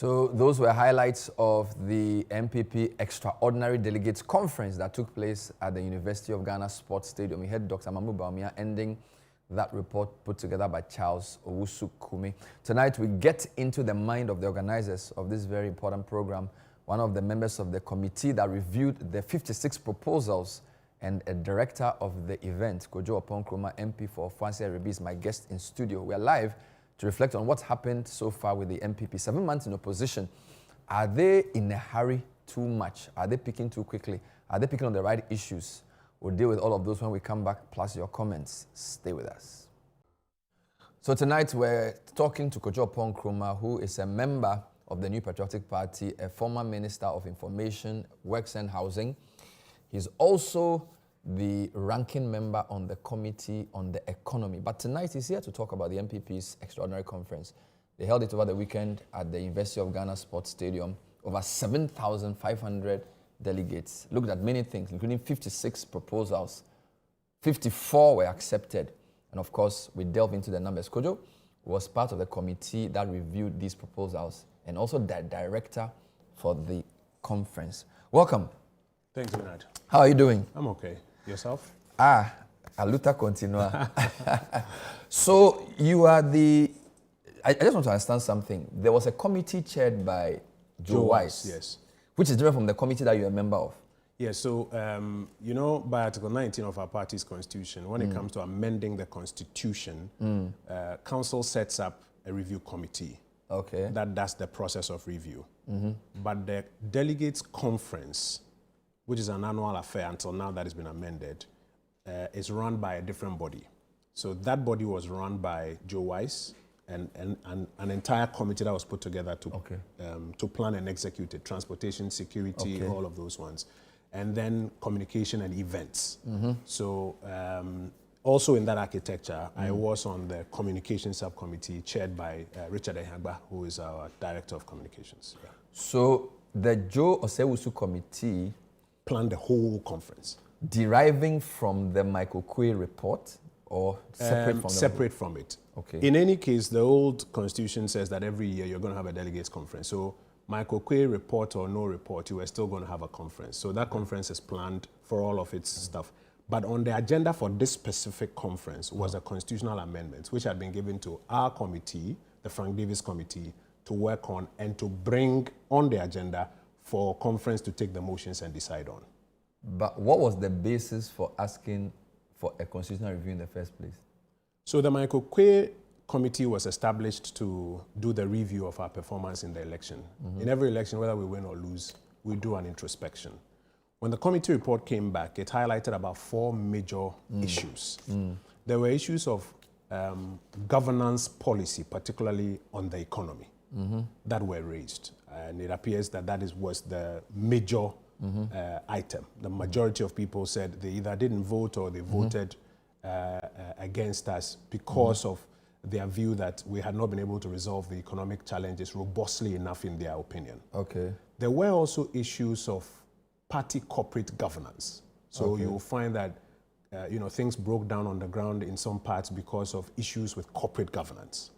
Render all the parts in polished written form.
So those were highlights of the NPP Extraordinary Delegates Conference that took place at the University of Ghana Sports Stadium. We had Dr. Bawumia ending that report put together by Charles Owusu-Kumi. Tonight we get into the mind of the organizers of this very important program, one of the members of the committee that reviewed the 56 proposals and a director of the event, Kojo Oppong Nkrumah MP for Fancy Rebi, is my guest in studio. We are live to reflect on what's happened so far with the NPP. 7 months in opposition. Are they in a hurry too much? Are they picking too quickly? Are they picking on the right issues? We'll deal with all of those when we come back, plus your comments. Stay with us. So tonight we're talking to Kojo Oppong Nkrumah, who is a member of the New Patriotic Party, a former Minister of Information, Works and Housing. He's also the ranking member on the Committee on the Economy. But tonight he's here to talk about the NPP's Extraordinary Conference. They held it over the weekend at the University of Ghana Sports Stadium. Over 7,500 delegates looked at many things, including 56 proposals. 54 were accepted. And of course, we delve into the numbers. Kojo was part of the committee that reviewed these proposals and also the director for the conference. Welcome. Thanks, Bernard. How are you doing? I'm okay. Yourself? A luta continua. So you are the... I just want to understand something. There was a committee chaired by Joe Wise. Yes. Which is different from the committee that you're a member of. Yes, so, you know, by Article 19 of our party's constitution, when it comes to amending the constitution, council sets up a review committee. Okay. That does the process of review. But the delegates conference, which is an annual affair until now that has been amended, is run by a different body. So that body was run by Joe Wise and an entire committee that was put together to plan and execute it, transportation, security, all of those ones. And then communication and events. So also in that architecture, I was on the communication subcommittee chaired by Richard Ehagba, who is our director of communications. Yeah. So the Joe Osewusu committee planned the whole conference. Deriving from the Michael Quay report or separate from separate from it. Okay. In any case, the old constitution says that every year you're going to have a delegates conference. So Michael Quay report or no report, you are still going to have a conference. So that conference is planned for all of its stuff. But on the agenda for this specific conference was a constitutional amendment, which had been given to our committee, the Frank Davis committee, to work on and to bring on the agenda for conference to take the motions and decide on. But what was the basis for asking for a constitutional review in the first place? So the Michael Quay committee was established to do the review of our performance in the election. In every election, whether we win or lose, we do an introspection. When the committee report came back, it highlighted about 4 major issues. There were issues of governance policy, particularly on the economy, that were raised. And it appears that was the major item. The majority of people said they either didn't vote or they voted against us because of their view that we had not been able to resolve the economic challenges robustly enough in their opinion. Okay. There were also issues of party corporate governance. So you'll find that you know, things broke down on the ground in some parts because of issues with corporate governance.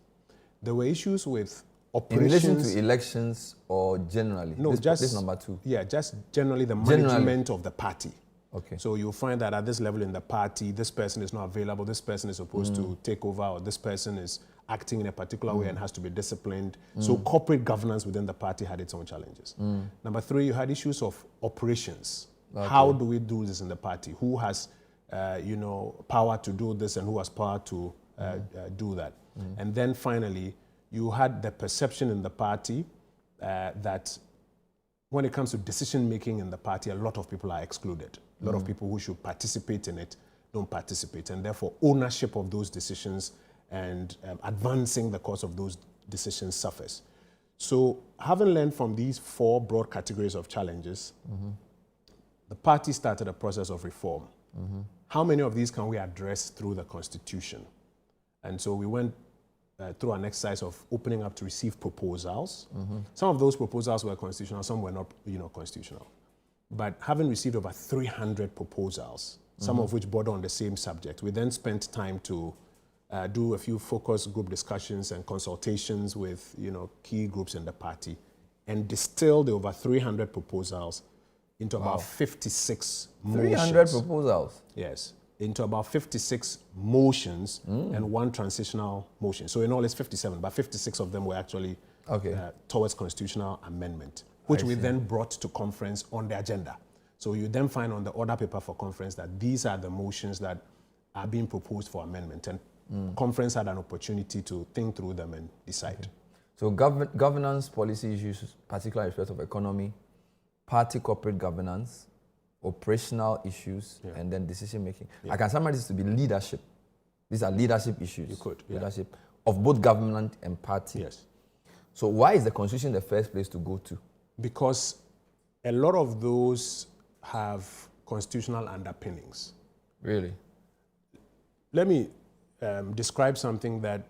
There were issues with operations. In relation to elections or generally? No, this number 2. Yeah, just generally the management of the party. Okay. So you'll find that at this level in the party, this person is not available, this person is supposed to take over, or this person is acting in a particular way and has to be disciplined. So corporate governance within the party had its own challenges. Number 3, you had issues of operations. Okay. How do we do this in the party? Who has, you know, power to do this and who has power to do that? And then finally, you had the perception in the party that when it comes to decision making in the party, a lot of people are excluded. A lot of people who should participate in it don't participate, and therefore ownership of those decisions and advancing the cause of those decisions suffers. So having learned from these 4 broad categories of challenges, the party started a process of reform. How many of these can we address through the constitution? And so we went through an exercise of opening up to receive proposals. Some of those proposals were constitutional, some were not, you know, constitutional. But having received over 300 proposals, some of which border on the same subject, we then spent time to do a few focus group discussions and consultations with, you know, key groups in the party and distill the over 300 proposals into about 56 motions. 300 proposals? Yes, into about 56 motions and one transitional motion. So in all, it's 57, but 56 of them were actually towards constitutional amendment, which we then brought to conference on the agenda. So you then find on the order paper for conference that these are the motions that are being proposed for amendment, and conference had an opportunity to think through them and decide. Okay. So governance policy issues, particularly in respect of economy, party corporate governance, operational issues, and then decision making. I can summarize this to be leadership. These are leadership issues. You could, leadership of both government and party. Yes. So why is the constitution the first place to go to? Because a lot of those have constitutional underpinnings. Really? Let me describe something that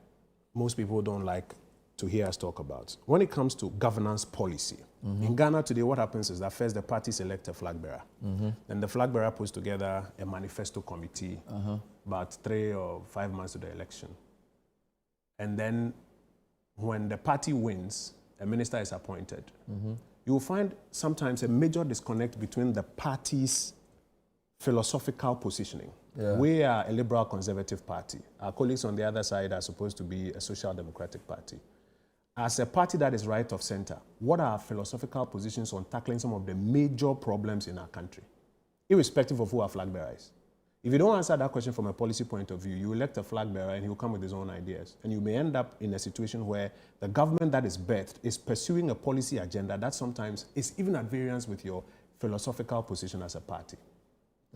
most people don't like to hear us talk about. When it comes to governance policy, in Ghana today, what happens is that first the parties elect a flag bearer. Then the flag bearer puts together a manifesto committee about 3 or 5 months to the election. And then when the party wins, a minister is appointed. You will find sometimes a major disconnect between the party's philosophical positioning. We are a liberal conservative party. Our colleagues on the other side are supposed to be a social democratic party. As a party that is right of center, what are our philosophical positions on tackling some of the major problems in our country, irrespective of who our flag bearer is? If you don't answer that question from a policy point of view, you elect a flag bearer and he will come with his own ideas. And you may end up in a situation where the government that is birthed is pursuing a policy agenda that sometimes is even at variance with your philosophical position as a party.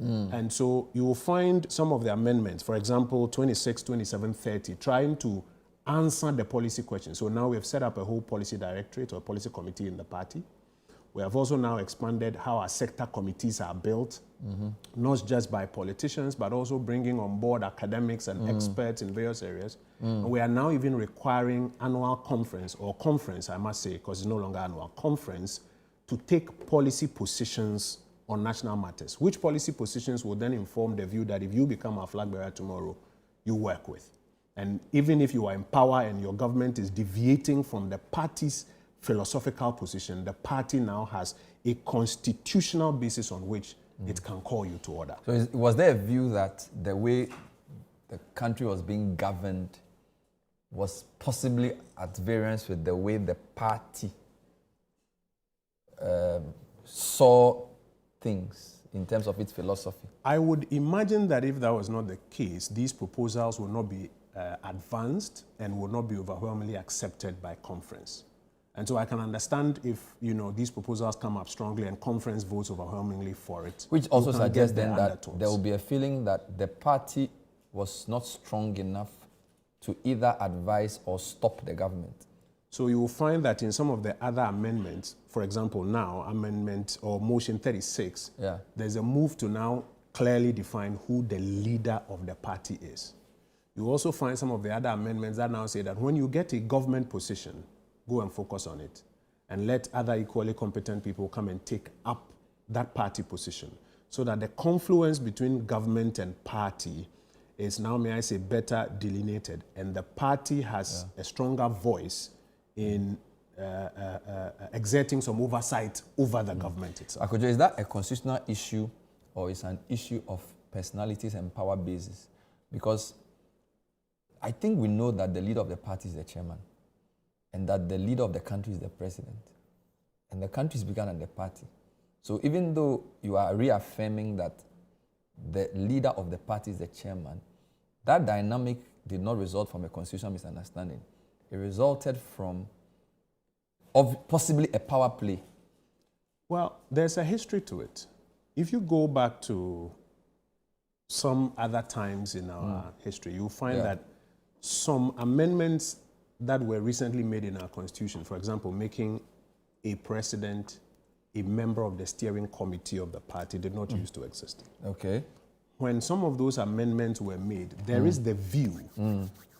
And so you will find some of the amendments, for example, 26, 27, 30, trying to answer the policy question. So now we have set up a whole policy directorate or policy committee in the party. We have also now expanded how our sector committees are built, not just by politicians, but also bringing on board academics and experts in various areas. And we are now even requiring annual conference, or conference, I must say, because it's no longer annual, conference, to take policy positions on national matters, which policy positions will then inform the view that if you become our flag bearer tomorrow, you work with. And even if you are in power and your government is deviating from the party's philosophical position, the party now has a constitutional basis on which it can call you to order. So was there a view that the way the country was being governed was possibly at variance with the way the party saw things in terms of its philosophy? I would imagine that if that was not the case, these proposals will not be advanced and will not be overwhelmingly accepted by conference. And so I can understand if, these proposals come up strongly and conference votes overwhelmingly for it. Which also suggests then that there will be a feeling that the party was not strong enough to either advise or stop the government. So you will find that in some of the other amendments, for example, now, amendment or motion 36, there's a move to now clearly define who the leader of the party is. You also find some of the other amendments that now say that when you get a government position, go and focus on it and let other equally competent people come and take up that party position so that the confluence between government and party is now, may I say, better delineated, and the party has a stronger voice in exerting some oversight over the government itself. Kojo, is that a constitutional issue or is an issue of personalities and power bases? Because I think we know that the leader of the party is the chairman and that the leader of the country is the president. And the country is bigger than the party. So even though you are reaffirming that the leader of the party is the chairman, that dynamic did not result from a constitutional misunderstanding. It resulted from possibly a power play. Well, there's a history to it. If you go back to some other times in our history, you'll find that some amendments that were recently made in our constitution, for example, making a president a member of the steering committee of the party, did not used to exist. Okay. When some of those amendments were made, there is the view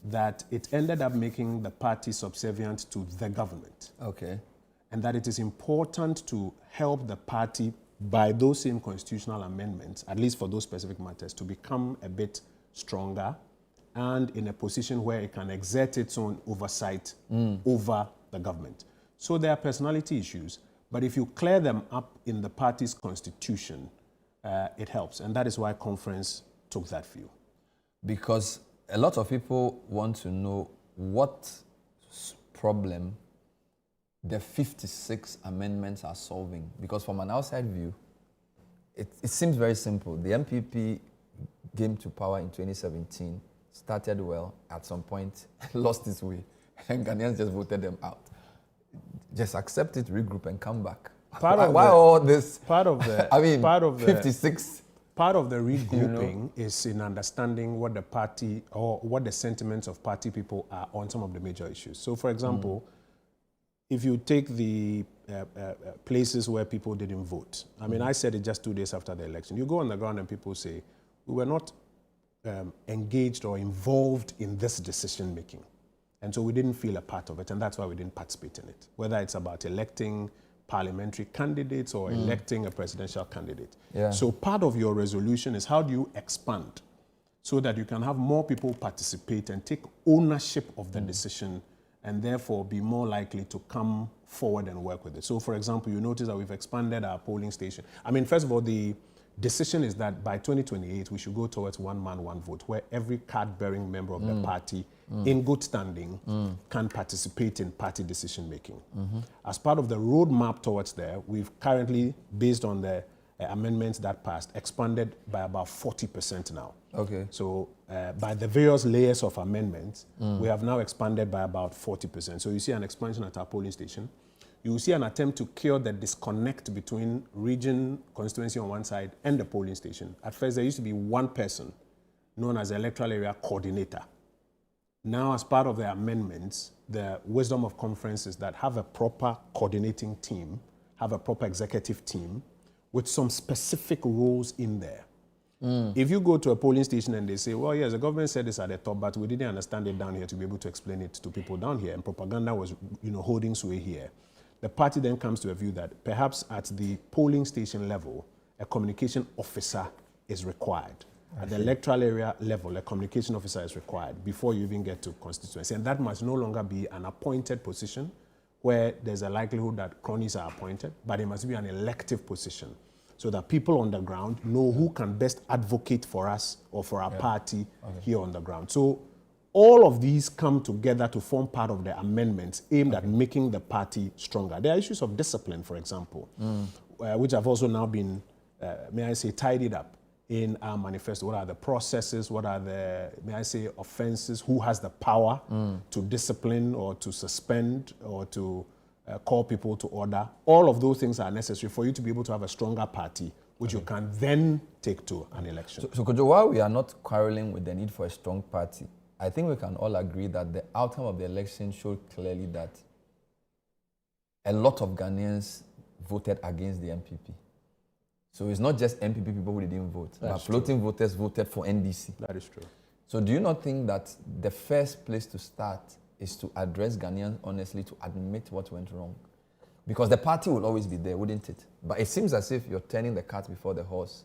that it ended up making the party subservient to the government. Okay. And that it is important to help the party by those same constitutional amendments, at least for those specific matters, to become a bit stronger and in a position where it can exert its own oversight over the government. So there are personality issues, but if you clear them up in the party's constitution, it helps. And that is why conference took that view. Because a lot of people want to know what problem the 56 amendments are solving. Because from an outside view, it seems very simple. The NPP came to power in 2017, started well, at some point lost its way, and Ghanaians just voted them out. Just accept it, regroup, and come back. Why all this? Part of the, I mean, part of the 56. Part of the regrouping is in understanding what the party or what the sentiments of party people are on some of the major issues. So, for example, if you take the places where people didn't vote, I mean, I said it just 2 days after the election. You go on the ground and people say, we were not engaged or involved in this decision making. And so we didn't feel a part of it, and that's why we didn't participate in it. Whether it's about electing parliamentary candidates or electing a presidential candidate. Yeah. So part of your resolution is how do you expand so that you can have more people participate and take ownership of the decision and therefore be more likely to come forward and work with it. So for example, you notice that we've expanded our polling station. I mean, first of all, the decision is that by 2028, we should go towards one man, one vote, where every card-bearing member of the party in good standing can participate in party decision-making. As part of the roadmap towards there, we've currently, based on the amendments that passed, expanded by about 40% now. Okay. So by the various layers of amendments, we have now expanded by about 40%. So you see an expansion at our polling station. You will see an attempt to cure the disconnect between region constituency on one side and the polling station. At first, there used to be one person known as the electoral area coordinator. Now, as part of the amendments, the wisdom of conference is that have a proper coordinating team, have a proper executive team with some specific roles in there. If you go to a polling station and they say, well, yes, the government said this at the top, but we didn't understand it down here to be able to explain it to people down here, and propaganda was, holding sway here. The party then comes to a view that perhaps at the polling station level, a communication officer is required. At the electoral area level, a communication officer is required before you even get to constituency. And that must no longer be an appointed position where there's a likelihood that cronies are appointed, but it must be an elective position so that people on the ground know who can best advocate for us or for our party here on the ground. So all of these come together to form part of the amendments aimed at making the party stronger. There are issues of discipline, for example, which have also now been, may I say, tidied up in our manifesto. What are the processes? What are the, may I say, offenses? Who has the power to discipline or to suspend or to call people to order? All of those things are necessary for you to be able to have a stronger party, which you can then take to an election. So Kojo, while we are not quarreling with the need for a strong party, I think we can all agree that the outcome of the election showed clearly that a lot of Ghanaians voted against the NPP. So it's not just NPP people who didn't vote, but floating voters voted for NDC. That is true. So do you not think that the first place to start is to address Ghanaians honestly, to admit what went wrong? Because the party will always be there, wouldn't it? But it seems as if you're turning the cart before the horse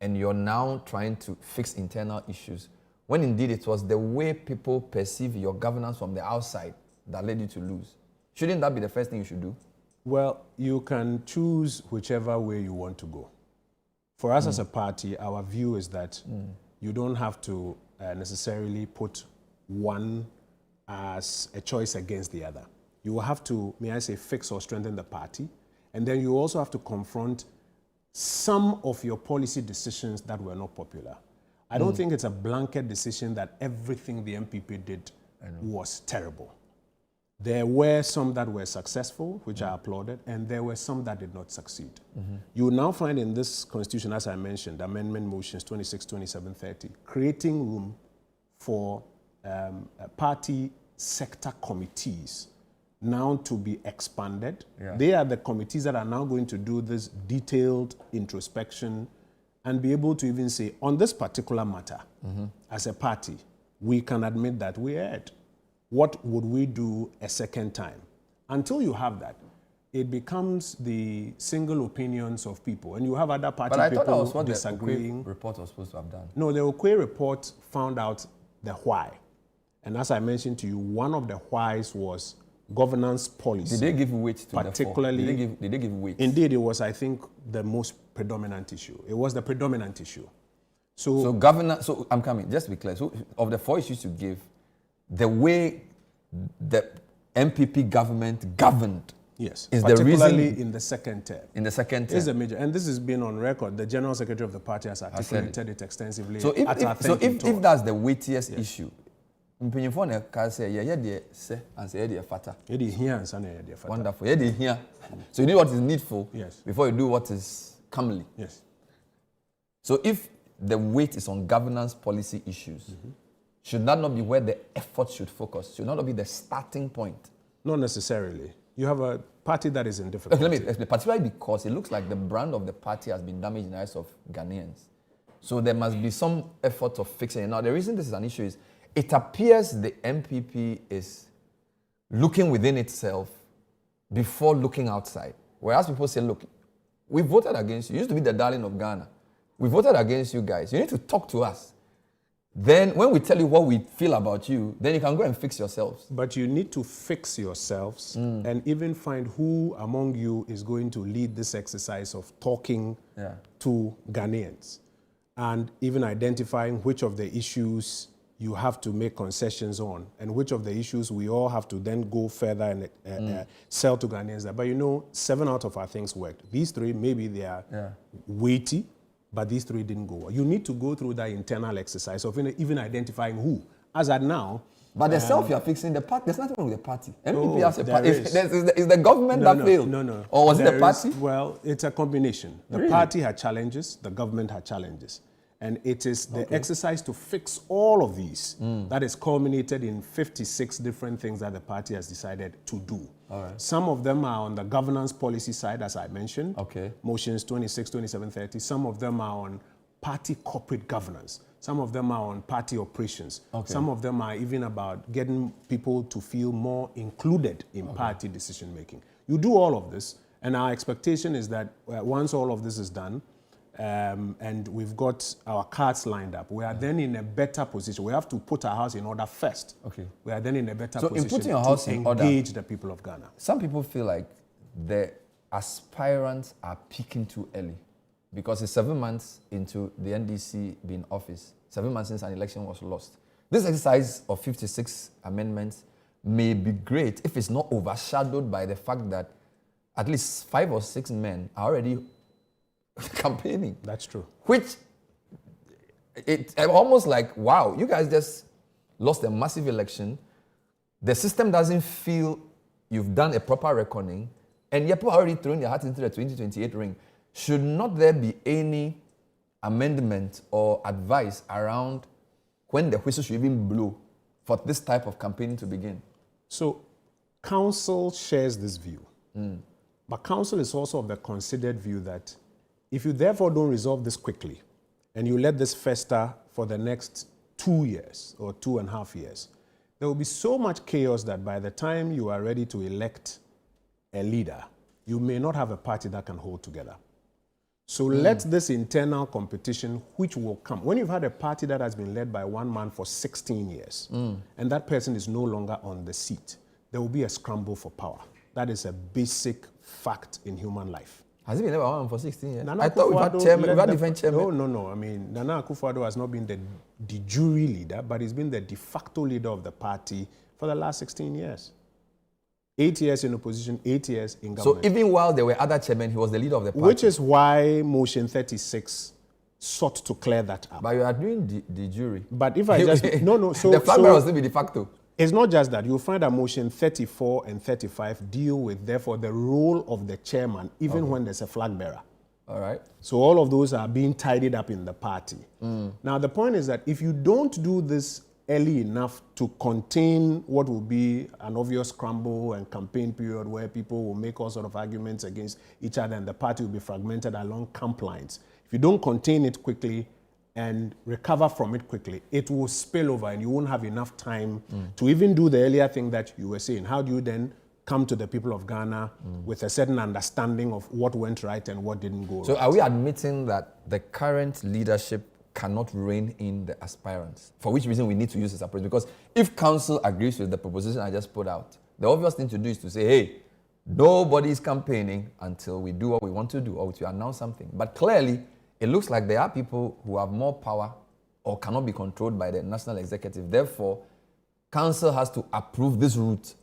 and you're now trying to fix internal issues, when indeed it was the way people perceive your governance from the outside that led you to lose. Shouldn't that be the first thing you should do? Well, you can choose whichever way you want to go. For us as a party, our view is that you don't have to necessarily put one as a choice against the other. You will have to, may I say, fix or strengthen the party. And then you also have to confront some of your policy decisions that were not popular. I don't think it's a blanket decision that everything the NPP did was terrible. There were some that were successful, which I applauded, and there were some that did not succeed. You will now find in this constitution, as I mentioned, amendment motions 26, 27, 30, creating room for party sector committees now to be expanded. They are the committees that are now going to do this detailed introspection and be able to even say, on this particular matter, as a party, we can admit that we erred. What would we do a second time? Until you have that, it becomes the single opinions of people. And you have other party people disagreeing. But I thought that was what the Okwe report was supposed to have done. No, the Okwe report found out the why. And as I mentioned to you, one of the whys was governance policy. Did they give weight to particularly, the four? Did they give weight? Indeed, it was, I think, the most predominant issue. It was the predominant issue. So governance, so I'm coming, just to be clear. So of the 4 issues you give, the way the MPP government governed, yes, is the reason, particularly in the second term. In the second term. Is a major, and this has been on record. The General Secretary of the party has articulated it extensively. So if that's the weightiest issue, wonderful. So you do what is needful before you do what is comely. Yes. So if the weight is on governance policy issues, should that not be where the effort should focus? Should not be the starting point? Not necessarily. You have a party that is in difficulty. Let me explain, particularly because it looks like the brand of the party has been damaged in the eyes of Ghanaians. So there must be some effort of fixing it. Now, the reason this is an issue is it appears the MPP is looking within itself before looking outside. Whereas people say, look, we voted against you. You used to be the darling of Ghana. We voted against you guys. You need to talk to us. Then when we tell you what we feel about you, then you can go and fix yourselves. But you need to fix yourselves and even find who among you is going to lead this exercise of talking to Ghanaians and even identifying which of the issues you have to make concessions on and which of the issues we all have to then go further and sell to Ghanaians. But you know, 7 out of our things worked. These 3, maybe they are weighty, but these 3 didn't go. You need to go through that internal exercise of even identifying who. As at now... But the self you're fixing, the party, there's nothing wrong with the party. MPP has a party. Is the government that failed? No. Or was it the party? Well, it's a combination. The party had challenges, the government had challenges. And it is the exercise to fix all of these that is culminated in 56 different things that the party has decided to do. Some of them are on the governance policy side, as I mentioned. Motions 26, 27, 30. Some of them are on party corporate governance. Some of them are on party operations. Some of them are even about getting people to feel more included in party decision making. You do all of this, and our expectation is that once all of this is done, and we've got our cards lined up, we are then in a better position. We have to put our house in order first. We are then in a better position in putting your house to in engage order, the people of Ghana. Some people feel like the aspirants are peaking too early because it's 7 months into the NDC being in office, 7 months since an election was lost. This exercise of 56 amendments may be great if it's not overshadowed by the fact that at least 5 or 6 men are already campaigning. That's true. Which, it's almost like, wow, you guys just lost a massive election. The system doesn't feel you've done a proper reckoning, and yet people are already throwing their hearts into the 2028 ring. Should not there be any amendment or advice around when the whistle should even blow for this type of campaigning to begin? So, council shares this view. But council is also of the considered view that if you therefore don't resolve this quickly and you let this fester for the next 2 years or 2.5 years, there will be so much chaos that by the time you are ready to elect a leader, you may not have a party that can hold together. So let this internal competition, which will come, when you've had a party that has been led by one man for 16 years, and that person is no longer on the seat, there will be a scramble for power. That is a basic fact in human life. Has it been ever on for 16 years? I thought we've had chairman, we've had different chairman. No. I mean, Nana Kufuor has not been the de jure leader, but he's been the de facto leader of the party for the last 16 years. 8 years in opposition, 8 years in government. So even while there were other chairmen, he was the leader of the party. Which is why Motion 36 sought to clear that up. But you are doing the jury. But if I just... No. So the flag bearer was still be de facto. It's not just that. You'll find that Motion 34 and 35 deal with, therefore, the role of the chairman, even when there's a flag bearer. All right. So all of those are being tidied up in the party. Now, the point is that if you don't do this early enough to contain what will be an obvious scramble and campaign period where people will make all sort of arguments against each other and the party will be fragmented along camp lines, if you don't contain it quickly and recover from it quickly, it will spill over and you won't have enough time to even do the earlier thing that you were saying. How do you then come to the people of Ghana with a certain understanding of what went right and what didn't go right? So are we admitting that the current leadership cannot rein in the aspirants? For which reason we need to use this approach? Because if council agrees with the proposition I just put out, The obvious thing to do is to say, hey, nobody is campaigning until we do what we want to do or to announce something. But clearly, it looks like there are people who have more power or cannot be controlled by the national executive. Therefore, council has to approve this route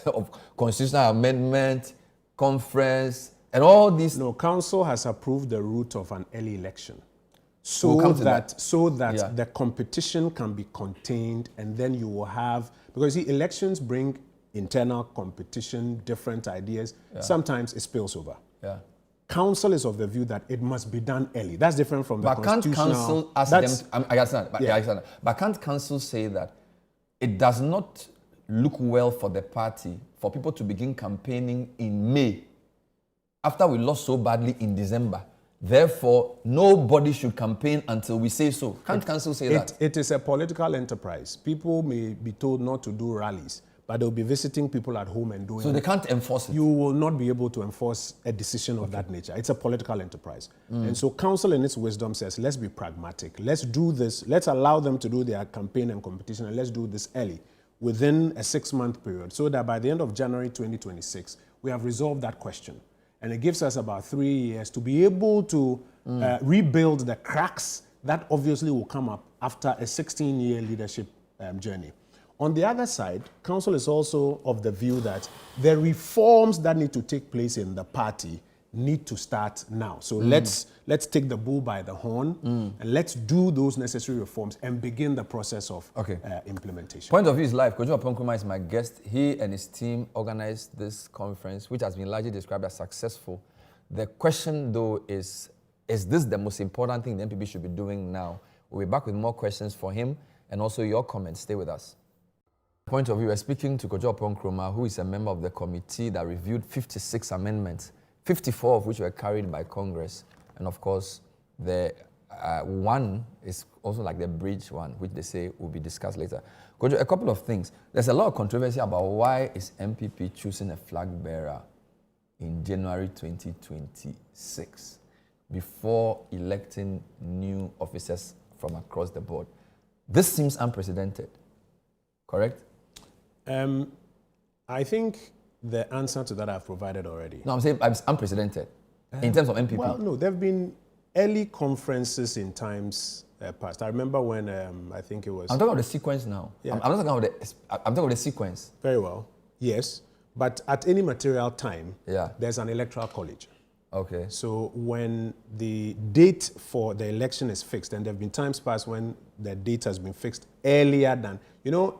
of constitutional amendment, conference, and all these. No, council has approved the route of an early election. So that the competition can be contained, and then you will have, because see, elections bring internal competition, different ideas. Sometimes it spills over. Council is of the view that it must be done early. That's different from the constitutional. But can't council ask them? I understand. But, I understand. But can't council say that it does not look well for the party for people to begin campaigning in May after we lost so badly in December? Therefore, nobody should campaign until we say so. Can't council say that? It is a political enterprise. People may be told not to do rallies, but they'll be visiting people at home and doing. So they can't enforce it? You will not be able to enforce a decision of that nature. It's a political enterprise. And so council in its wisdom says, let's be pragmatic. Let's do this. Let's allow them to do their campaign and competition, and let's do this early, within a 6-month period, so that by the end of January 2026, we have resolved that question. And it gives us about 3 years to be able to rebuild the cracks that obviously will come up after a 16-year leadership journey. On the other side, council is also of the view that the reforms that need to take place in the party need to start now. So let's take the bull by the horn and let's do those necessary reforms and begin the process of implementation. Point of view is live. Kojo Oppong is my guest. He and his team organized this conference, which has been largely described as successful. The question, though, is this the most important thing the NPP should be doing now? We'll be back with more questions for him and also your comments. Stay with us. Point of view, we're speaking to Kojo Oppong, who is a member of the committee that reviewed 56 amendments, 54 of which were carried by Congress. And of course, the one is also like the bridge one, which they say will be discussed later. Kojo, a couple of things. There's a lot of controversy about why is NPP choosing a flag bearer in January 2026 before electing new officers from across the board. This seems unprecedented, correct? I think the answer to that I've provided already. No, I'm saying it's unprecedented in terms of NPP. Well, no, there have been early conferences in times past. I remember when I think it was. I'm talking about the sequence now. Yeah. I'm not talking about I'm talking about the sequence. Very well. Yes, but at any material time, there's an electoral college. Okay. So when the date for the election is fixed, and there have been times past when the date has been fixed earlier than,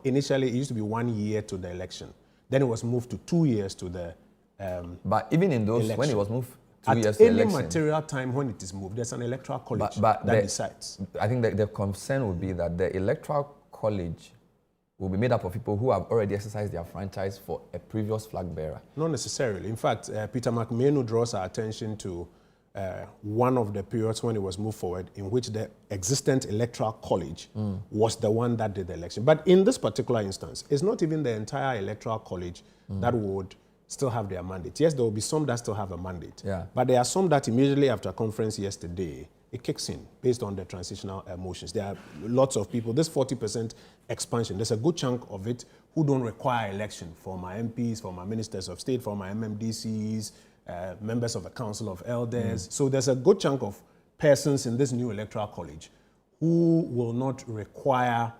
initially it used to be 1 year to the election. Then it was moved to 2 years to the But even in those, election. when it was moved 2 years to the election. At any material time when it is moved, there's an electoral college that decides. I think the concern would be that the electoral college will be made up of people who have already exercised their franchise for a previous flag bearer. Not necessarily. In fact, Peter McMahon draws our attention to one of the periods when it was moved forward in which the existent electoral college was the one that did the election. But in this particular instance, it's not even the entire electoral college that would still have their mandate. Yes, there will be some that still have a mandate. But there are some that immediately after conference yesterday, it kicks in based on the transitional motions. There are lots of people, this 40% expansion, there's a good chunk of it who don't require election, for my MPs, for my ministers of state, for my MMDCs, members of the Council of Elders. So there's a good chunk of persons in this new electoral college who will not require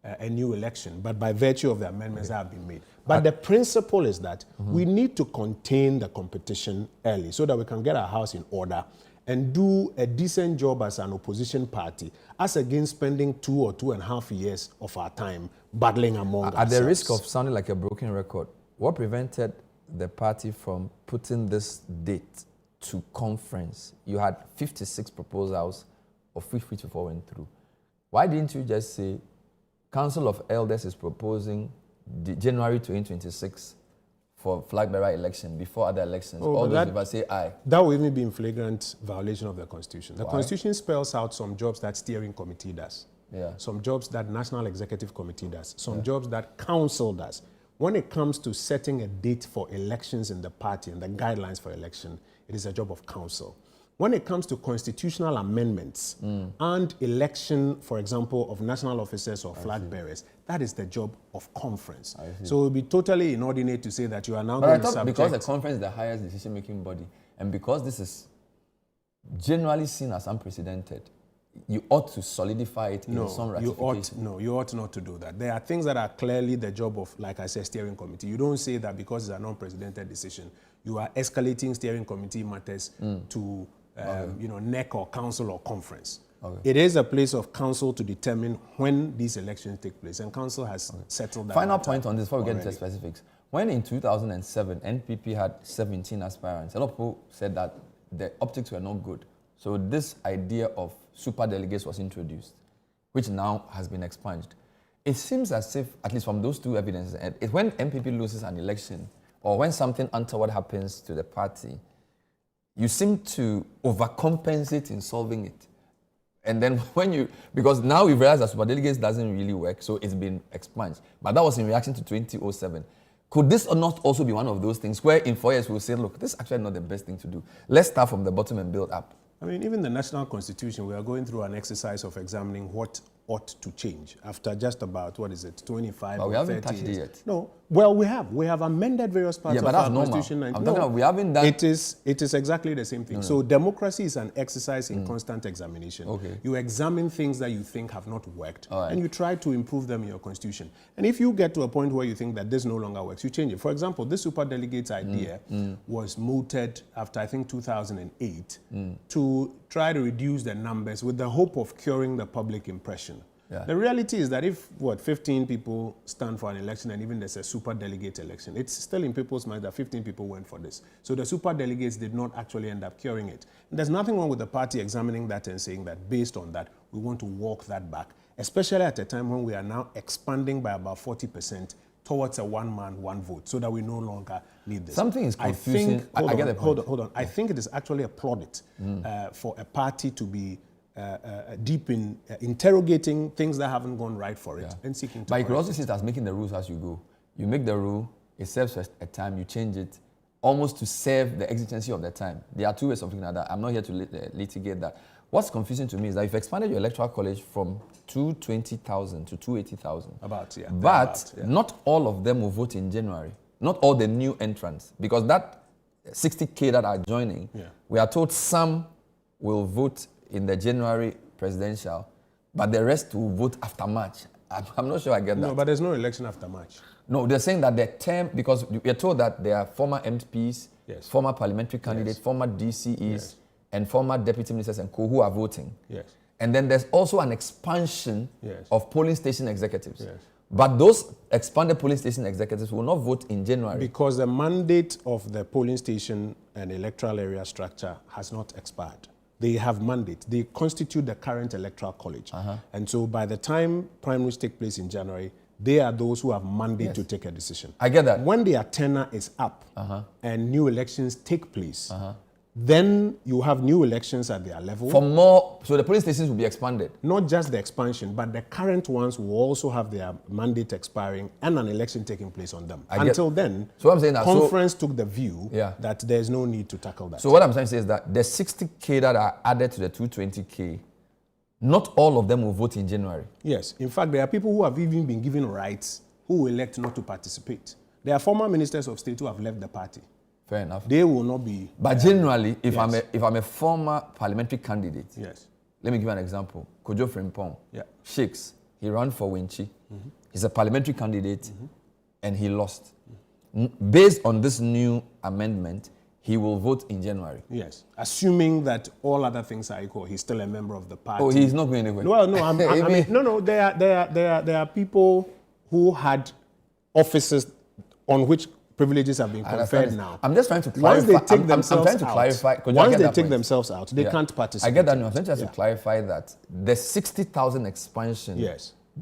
a new election, but by virtue of the amendments that have been made. But the principle is that we need to contain the competition early so that we can get our house in order and do a decent job as an opposition party, as against spending 2 or 2.5 years of our time battling among ourselves. At the risk of sounding like a broken record, what prevented the party from putting this date to conference? You had 56 proposals, of which 54 went through. Why didn't you just say, Council of Elders is proposing January 2026 for flag bearer election before other elections? All those people say aye. That will even be in flagrant violation of the Constitution. The Constitution spells out some jobs that steering committee does, some jobs that National Executive Committee does, some jobs that Council does. When it comes to setting a date for elections in the party and the guidelines for election, it is a job of Council. when it comes to constitutional amendments and election, for example, of national officers or flag bearers, that is the job of conference. So it would be totally inordinate to say that you are now going to subject... Because the conference is the highest decision-making body, and because this is generally seen as unprecedented, you ought to solidify it in some ratification. You ought not to do that. There are things that are clearly the job of, like I said, steering committee. You don't say that because it's an unprecedented decision, you are escalating steering committee matters to NEC or council or conference. It is a place of council to determine when these elections take place, and council has settled that. Final point on this before we get into specifics. When in 2007, NPP had 17 aspirants, a lot of people said that the optics were not good. So this idea of super delegates was introduced, which now has been expunged. It seems as if, at least from those two evidences, when NPP loses an election or when something untoward happens to the party, you seem to overcompensate in solving it. And then because now we realize that super delegates doesn't really work, so it's been expunged. But that was in reaction to 2007. Could this not also be one of those things where in 4 years we'll say, look, this is actually not the best thing to do. Let's start from the bottom and build up. I mean, even the National Constitution, we are going through an exercise of examining what ought to change after just about, 25 but or 30 years. we haven't touched it yet. No. Well, we have. We have amended various parts of our Constitution. I'm talking about we haven't done... It is exactly the same thing. So democracy is an exercise in constant examination. You examine things that you think have not worked, and you try to improve them in your Constitution. And if you get to a point where you think that this no longer works, you change it. For example, this super delegates idea was mooted after, I think, 2008 to try to reduce the numbers with the hope of curing the public impression. The reality is that if, 15 people stand for an election and even there's a super delegate election, it's still in people's minds that 15 people went for this. So the super delegates did not actually end up curing it. And there's nothing wrong with the party examining that and saying that based on that, we want to walk that back, especially at a time when we are now expanding by about 40% towards a one man, one vote, so that we no longer need this. Something is confusing. Hold on. I think it is actually a plaudit for a party to be deep in interrogating things that haven't gone right for it and seeking to... But you could also see it as making the rules as you go. You make the rule, it serves for a time, you change it, almost to serve the exigency of the time. There are two ways of looking at that. I'm not here to litigate that. What's confusing to me is that you've expanded your electoral college from 220,000 to 280,000. But not all of them will vote in January. Not all the new entrants. Because that 60K that are joining, we are told some will vote in the January presidential, but the rest will vote after March. I'm not sure I get that. No, but there's no election after March. No, they're saying that the term, because we're told that there are former MPs, former parliamentary candidates, former DCEs, and former deputy ministers and co who are voting. And then there's also an expansion of polling station executives. But those expanded polling station executives will not vote in January. Because the mandate of the polling station and electoral area structure has not expired. They have mandate. They constitute the current electoral college. And so by the time primaries take place in January, they are those who have mandate to take a decision. I get that. When their tenure is up and new elections take place, then you have new elections at their level. So the polling stations will be expanded? Not just the expansion, but the current ones will also have their mandate expiring and an election taking place on them. Until then, so I'm saying that conference took the view that there's no need to tackle that. So what I'm trying to say is that the 60K that are added to the 220K, not all of them will vote in January. Yes. In fact, there are people who have even been given rights who will elect not to participate. There are former ministers of state who have left the party. Fair enough. They will not be... But generally, if I'm a former parliamentary candidate, let me give you an example. Kojo Frimpong, Shakes, he ran for Winchi. He's a parliamentary candidate, and he lost. Based on this new amendment, he will vote in January. Yes, assuming that all other things are equal, he's still a member of the party. Oh, he's not going anywhere. Well, no, I mean, there are people who had offices on which privileges have been conferred now. I'm just trying to clarify. Once they take themselves out, once they take themselves out, they can't participate. I get that. No, I'm trying to clarify that the 60,000 expansion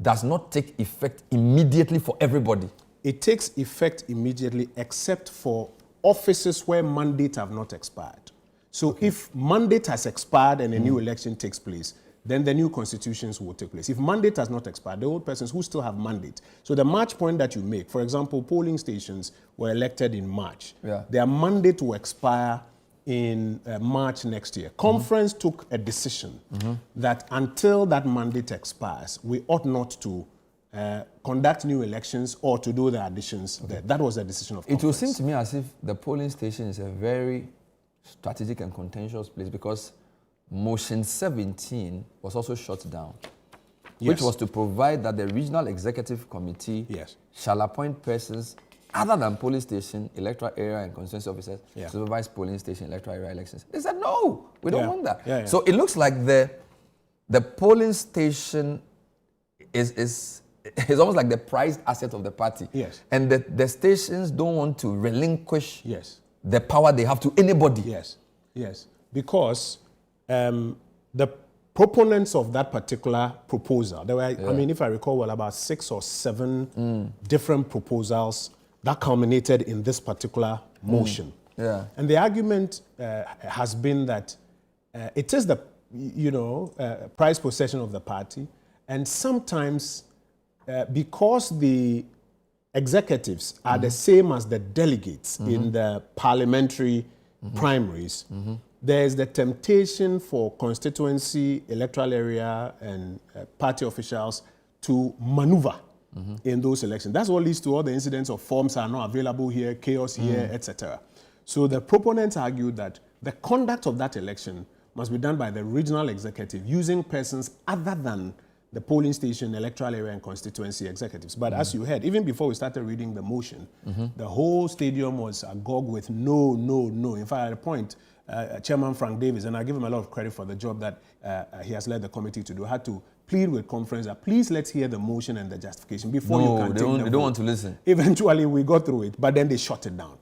does not take effect immediately for everybody. It takes effect immediately except for offices where mandate have not expired. So if mandate has expired and a new election takes place, then the new constitutions will take place. If mandate has not expired, the old persons who still have mandate. So the March point that you make, for example, polling stations were elected in March. Their mandate will expire in March next year, conference took a decision that until that mandate expires, we ought not to conduct new elections or to do the additions there. That was the decision of conference. It will seem to me as if the polling station is a very strategic and contentious place, because motion 17 was also shut down, which was to provide that the regional executive committee shall appoint persons other than polling station, electoral area, and constituency officers to supervise polling station, electoral area elections. They said, no, we don't want that. So it looks like the polling station is almost like the prized asset of the party. And the stations don't want to relinquish the power they have to anybody. Because the proponents of that particular proposal, there were, I mean, if I recall well, about 6 or 7 different proposals that culminated in this particular motion. And the argument has been that it is the, prized possession of the party, and sometimes because the executives are the same as the delegates in the parliamentary primaries, there is the temptation for constituency, electoral area, and party officials to maneuver in those elections. That's what leads to all the incidents of forms are not available here, chaos here, etc. So the proponents argued that the conduct of that election must be done by the regional executive using persons other than the polling station, electoral area, and constituency executives. But as you heard, even before we started reading the motion, the whole stadium was agog with no, no, no. In fact, at a point, Chairman Frank Davis, and I give him a lot of credit for the job that he has led the committee to do, had to plead with conference that please let's hear the motion and the justification before you can take the vote. They don't want to listen. Eventually, we got through it, but then they shut it down.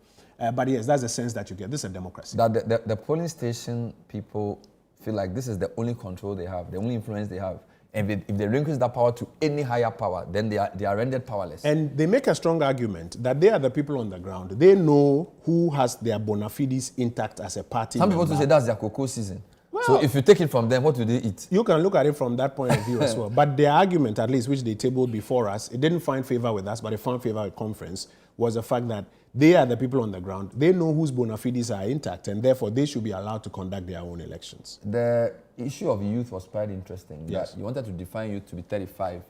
But yes, that's the sense that you get. This is a democracy. That the polling station people feel like this is the only control they have, the only influence they have. And if they relinquish that power to any higher power, then they are rendered powerless. And they make a strong argument that they are the people on the ground. They know who has their bona fides intact as a party Some member. people say that's their cocoa season. Well, so if you take it from them, what do they eat? You can look at it from that point of view as well. But their argument, at least, which they tabled before us, it didn't find favor with us, but it found favor with conference, was the fact that they are the people on the ground. They know whose bona fides are intact, and therefore they should be allowed to conduct their own elections. The issue of youth was quite interesting. That you wanted to define youth to be 35.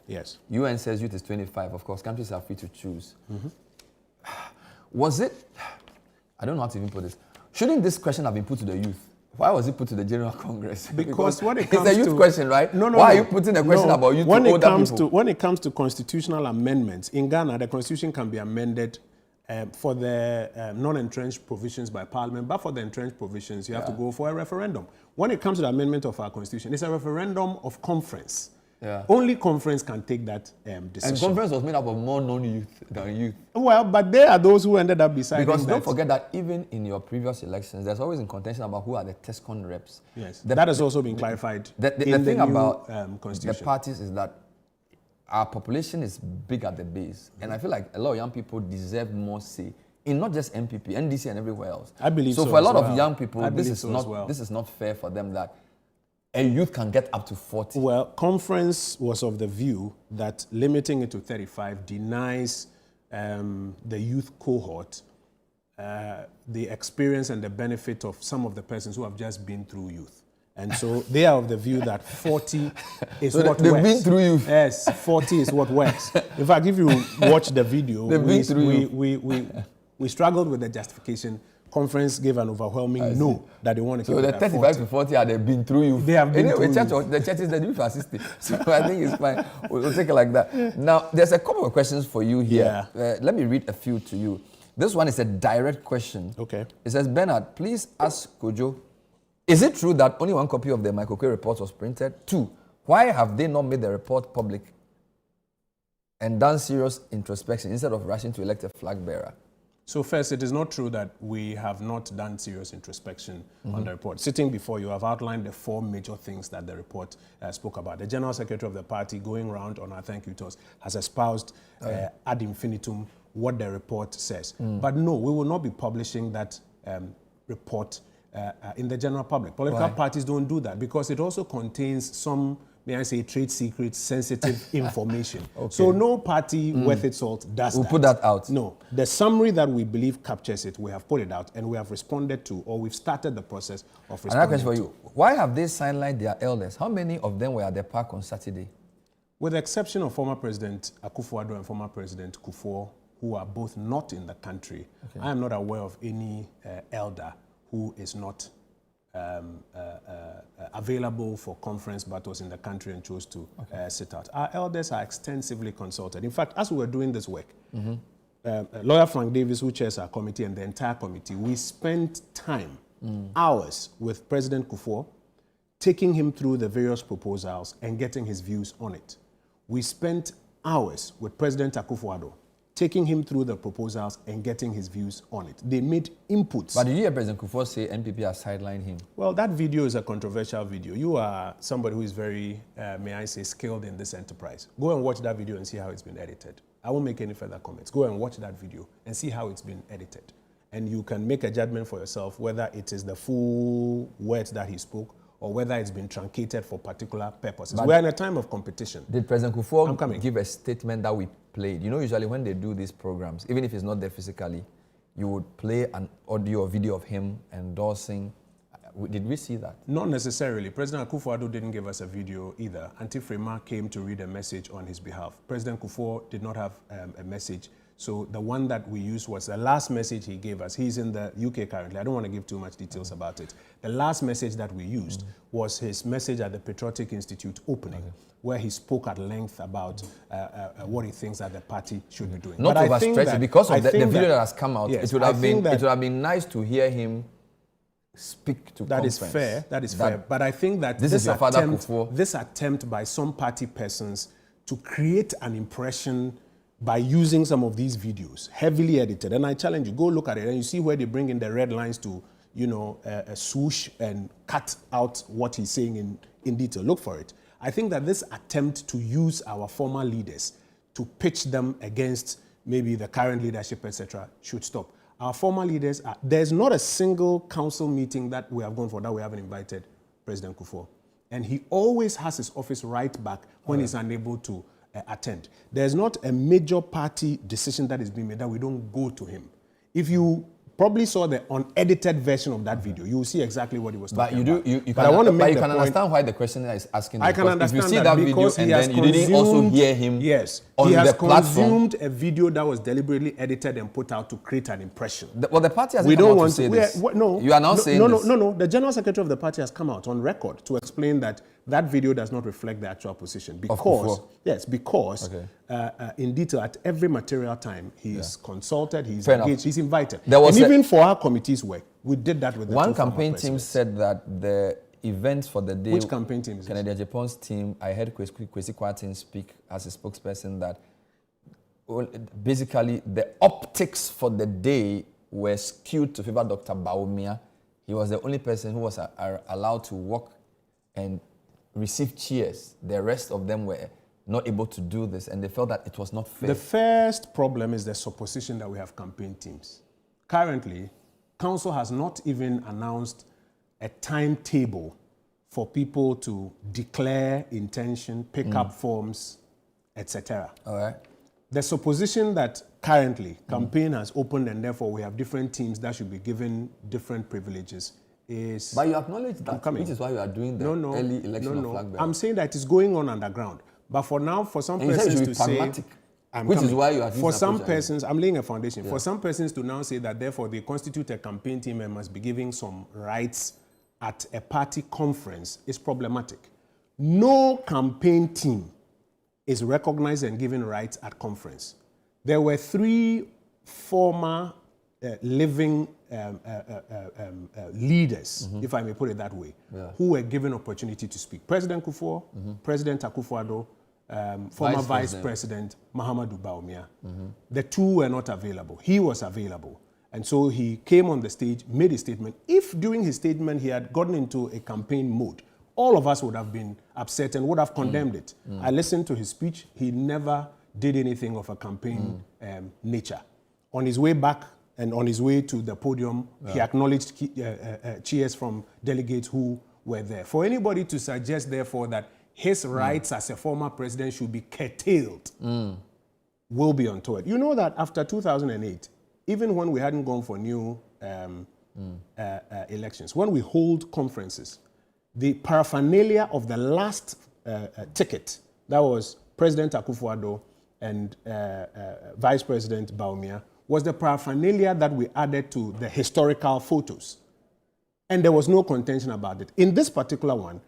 UN says youth is 25. Of course, countries are free to choose. Was it, I don't know how to even put this, shouldn't this question have been put to the youth? Why was it put to the General Congress? Because when it comes it's a youth question, right? Why are you putting a question about youth to older people? When it comes to constitutional amendments, in Ghana, the constitution can be amended for the non-entrenched provisions by Parliament, but for the entrenched provisions, you have to go for a referendum. When it comes to the amendment of our constitution, it's a referendum of conference. Only conference can take that decision. And conference was made up of more non-youth than youth. Well, but there are those who ended up deciding because don't forget that even in your previous elections, there's always in contention about who are the TESCON reps. That has also been clarified the in thing the new about constitution. The parties is that our population is big at the base. And I feel like a lot of young people deserve more say in not just NPP, NDC, and everywhere else. I believe so. So for a lot of young people, this is not fair for them that a youth can get up to 40. Well, conference was of the view that limiting it to 35 denies the youth cohort the experience and the benefit of some of the persons who have just been through youth. And so they are of the view that 40 is so what they've works. Been through youth. Yes, 40 is what works. In fact, if you watch the video, we struggled with the justification. Conference gave an overwhelming no that they want to keep it it at 35 to 40 are they been through you. They have been anyway, through the church is the youth assistant. So I think it's fine. We'll take it like that. Now, there's a couple of questions for you here. Let me read a few to you. This one is a direct question. Okay. It says, Bernard, please ask Kojo, is it true that only one copy of the Microcare report was printed? 2, why have they not made the report public and done serious introspection instead of rushing to elect a flag bearer? So first, it is not true that we have not done serious introspection on the report. Sitting before you, I've outlined the 4 major things that the report spoke about. The General Secretary of the party going around on our thank you tours has espoused ad infinitum what the report says. But no, we will not be publishing that report in the general public. Political parties don't do that because it also contains some may I say, trade secrets, sensitive information. So no party worth its salt does that. We'll put that out. No. The summary that we believe captures it, we have put it out, and we have responded to, or we've started the process of responding. Another question for you. Why have they sidelined their elders? How many of them were at the park on Saturday? With the exception of former President Kufuor and former President Kufuor, who are both not in the country, I am not aware of any elder who is not available for conference but was in the country and chose to sit out. Our elders are extensively consulted. In fact, as we were doing this work, Lawyer Frank Davis, who chairs our committee, and the entire committee, we spent time, hours, with President Kufuor, taking him through the various proposals and getting his views on it. We spent hours with President Akufo-Addo, taking him through the proposals and getting his views on it. They made inputs. But did you hear President Kufuor say NPP has sidelined him? Well, that video is a controversial video. You are somebody who is very, may I say, skilled in this enterprise. Go and watch that video and see how it's been edited. I won't make any further comments. Go and watch that video and see how it's been edited. And you can make a judgment for yourself whether it is the full words that he spoke or whether it's been truncated for particular purposes. But we're in a time of competition. Did President Kufuor give a statement that we played? You know, usually when they do these programs, even if it's not there physically, you would play an audio or video of him endorsing. Did we see that? Not necessarily. President Akufo-Addo didn't give us a video either. Auntie Frema came to read a message on his behalf. President Kufuor did not have a message. So the one that we used was the last message he gave us. He's in the UK currently. I don't want to give too much details about it. The last message that we used was his message at the Patriotic Institute opening, where he spoke at length about what he thinks that the party should be doing. Not to overstretch it, because of the video that has come out, yes, it would have been nice to hear him speak to that conference. Is fair. That is fair. But I think that this attempt by some party persons to create an impression by using some of these videos, heavily edited, and I challenge you, go look at it and you see where they bring in the red lines to, you know, swoosh and cut out what he's saying in detail. Look for it. I think that this attempt to use our former leaders to pitch them against maybe the current leadership, etc., should stop. Our former leaders, there's not a single council meeting that we have gone for that we haven't invited President Kufuor. And he always has his office right back when he's unable to attend. There's not a major party decision that is being made that we don't go to him. If you probably saw the unedited version of that video, you will see exactly what he was talking about. But I want to make the point. Understand why the questioner is asking. I can understand if you see that video and then you didn't also hear him. Yes, on he has the platform. consumed a video that was deliberately edited and put out to create an impression. Well, the party hasn't come out to say this. No, you are now saying this. No. The general secretary of the party has come out on record to explain that that video does not reflect the actual position because in detail at every material time he's consulted, he's engaged, he's invited. And even for our committee's work, we did that with the one campaign team said that the events for the day. Which campaign team is this? Kennedy Japan's team. I heard Kwesi Kwarteng speak as a spokesperson that basically the optics for the day were skewed to favor Dr. Bawumia. He was the only person who was allowed to walk and receive cheers. The rest of them were not able to do this, and they felt that it was not fair. The first problem is the supposition that we have campaign teams. Currently, Council has not even announced a timetable for people to declare intention, pick up forms, etc. All right. The supposition that currently campaign has opened and therefore we have different teams that should be given different privileges is... But you acknowledge that, which is why you are doing the early election of flag bearer. I'm saying that it is going on underground. But for now, for some persons to say... Which is why you are... For some persons, I'm laying a foundation. Yeah. For some persons to now say that therefore they constitute a campaign team and must be giving some rights at a party conference is problematic. No campaign team is recognized and given rights at conference. There were 3 former living leaders, if I may put it that way, who were given opportunity to speak. President Kufuor, President Akufo-Addo, former Vice President Mahamudu Bawumia. The 2 were not available. He was available. And so he came on the stage, made a statement. If during his statement he had gotten into a campaign mode, all of us would have been upset and would have condemned it. I listened to his speech. He never did anything of a campaign nature. On his way back and on his way to the podium, he acknowledged cheers from delegates who were there. For anybody to suggest, therefore, that his rights as a former president should be curtailed will be untoward. You know that after 2008, even when we hadn't gone for new elections, when we hold conferences, the paraphernalia of the last ticket, that was President Kufuor and Vice President Bawumia, was the paraphernalia that we added to the historical photos. And there was no contention about it. In this particular one,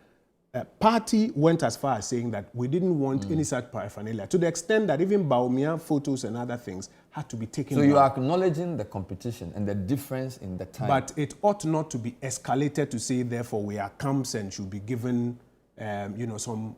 party went as far as saying that we didn't want any such paraphernalia, to the extent that even Bawumia photos and other things had to be taken down. So you are acknowledging the competition and the difference in the time. But it ought not to be escalated to say, therefore, we are camps and should be given some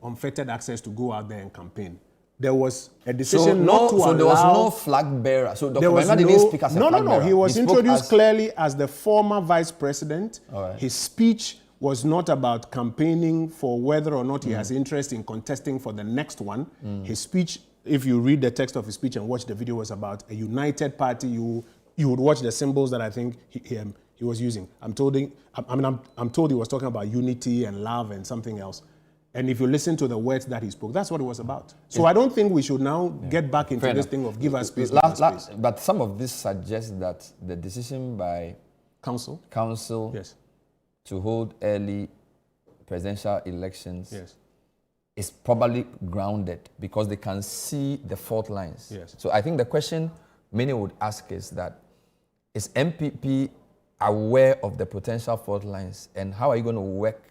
unfettered access to go out there and campaign. There was a decision not to allow... So there was no flag bearer. So Dr. Bawumia didn't speak as a flag bearer. No. He was introduced clearly as the former vice president. Right. His speech was not about campaigning for whether or not he has interest in contesting for the next one. His speech, if you read the text of his speech and watch the video, was about a united party. You would watch the symbols that I think he was using. I'm told he was talking about unity and love and something else. And if you listen to the words that he spoke, that's what it was about. So I don't think we should now get back into this thing of give us space. But some of this suggests that the decision by council yes, to hold early presidential elections is probably grounded because they can see the fault lines. Yes. So I think the question many would ask is that, is NPP aware of the potential fault lines, and how are you going to work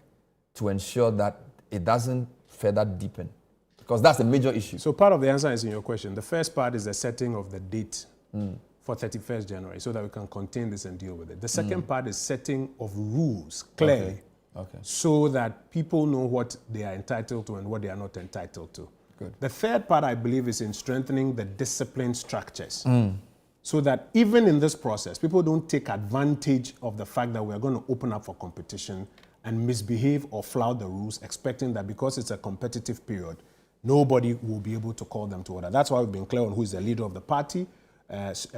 to ensure that it doesn't further deepen? Because that's the major issue. So part of the answer is in your question. The first part is the setting of the date for 31st January so that we can contain this and deal with it. The second part is setting of rules clearly so that people know what they are entitled to and what they are not entitled to. Good. The third part, I believe, is in strengthening the discipline structures so that even in this process, people don't take advantage of the fact that we are going to open up for competition and misbehave or flout the rules, expecting that because it's a competitive period, nobody will be able to call them to order. That's why we've been clear on who is the leader of the party,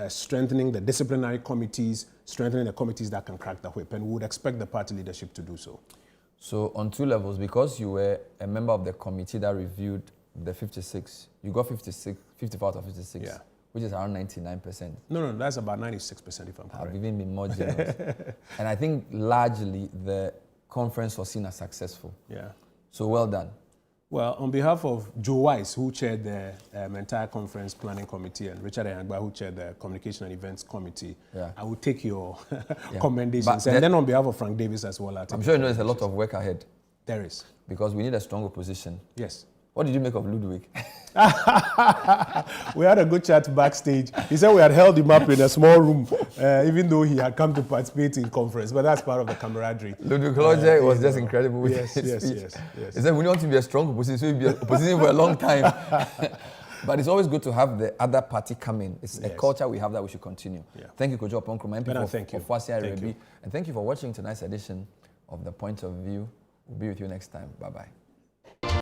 strengthening the disciplinary committees, strengthening the committees that can crack the whip, and we would expect the party leadership to do so. So on two levels, because you were a member of the committee that reviewed the 56, you got 54 out of 56, which is around 99%. No, that's about 96% if I'm correct. I've even been more generous. And I think largely the conference was seen as successful. Yeah. So well done. Well, on behalf of Joe Weiss, who chaired the entire conference planning committee, and Richard Ayangba, who chaired the communication and events committee, I will take your commendations. And then on behalf of Frank Davis as well, I'm sure you know there's a lot of work ahead. There is. Because we need a strong opposition. Yes. What did you make of Ludwig? We had a good chat backstage. He said we had held him up in a small room, even though he had come to participate in conference. But that's part of the camaraderie. Ludwig Kojo was just incredible with his speech. Yes. He said we want to be a strong opposition, so we'll be an opposition for a long time. But it's always good to have the other party come in. It's a culture we have that we should continue. Thank you, Kojo Oppong, Nkrumah, MP for Regrouping. And thank you for watching tonight's edition of The Point of View. We'll be with you next time. Bye-bye.